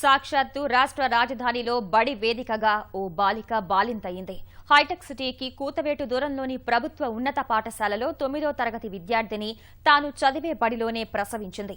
సాక్షాత్తు రాష్ట్ర రాజధానిలో బడి వేదికగా ఓ బాలిక బాలింతయింది. హైటెక్ సిటీకి కూతవేటు దూరంలోని ప్రభుత్వ ఉన్నత పాఠశాలలో 9వ తరగతి విద్యార్థిని తాను చదివే బడిలోనే ప్రసవించింది.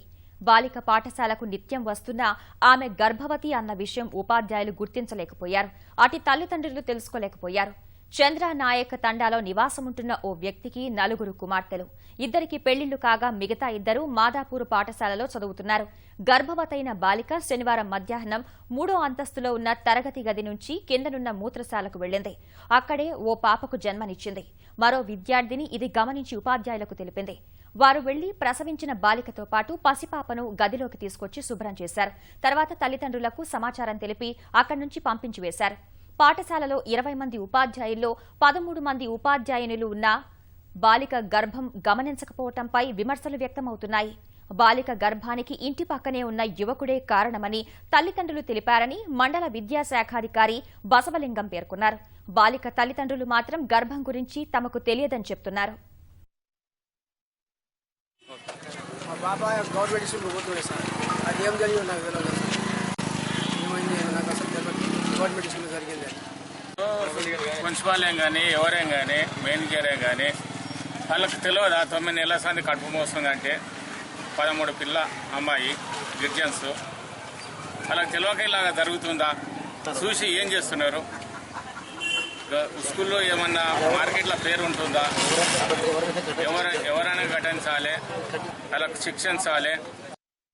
బాలిక పాఠశాలకు నిత్యం వస్తున్నా ఆమె గర్భవతి అన్న విషయం ఉపాధ్యాయులు గుర్తించలేకపోయారు. అటు తల్లిదండ్రులు తెలుసుకోలేకపోయారు. చంద్రనాయక్ తండాలో నివాసముంటున్న ఓ వ్యక్తికి 4 కుమార్తెలు. ఇద్దరికి పెళ్లిళ్లు కాగా మిగతా ఇద్దరు మాదాపూర్ పాఠశాలలో చదువుతున్నారు. గర్భవతైన బాలిక శనివారం మధ్యాహ్నం 3వ అంతస్తులో ఉన్న తరగతి గది నుంచి కిందనున్న మూత్రశాలకు వెళ్లింది. అక్కడే ఓ పాపకు జన్మనిచ్చింది. మరో విద్యార్థిని ఇది గమనించి ఉపాధ్యాయులకు తెలిపింది. వారు వెళ్లి ప్రసవించిన బాలికతో పాటు పసిపాపను గదిలోకి తీసుకొచ్చి శుభ్రం చేశారు. తర్వాత తల్లిదండ్రులకు సమాచారం తెలిపి అక్కడి నుంచి పంపించివేశారు. పాఠశాలలో 20 మంది ఉపాధ్యాయుల్లో 13 మంది ఉపాధ్యాయునులు ఉన్నా బాలిక గర్భం గమనించకపోవడంపై విమర్శలు వ్యక్తమవుతున్నాయి. బాలిక గర్భానికి ఇంటి పక్కనే ఉన్న యువకుడే కారణమని తల్లిదండ్రులు తెలిపారని మండల విద్యాశాఖాధికారి బసవలింగం పేర్కొన్నారు. బాలిక తల్లిదండ్రులు మాత్రం గర్భం గురించి తమకు తెలియదని చెప్తున్నారు. మున్సిపాల్ కానీ ఎవరేం కానీ మేనేజరే కానీ వాళ్ళకి తెలియదు. 9 నెలల సంది కడుపు మోస్తుందంటే 13 పిల్ల అమ్మాయి గిర్జన్స్ వాళ్ళకి తెలియక ఇలాగా జరుగుతుందా? చూసి ఏం చేస్తున్నారు? స్కూల్లో ఏమన్నా మార్కెట్లో పేరు ఉంటుందా? ఎవరైనా ఘటించాలి, వాళ్ళకి శిక్షించాలి.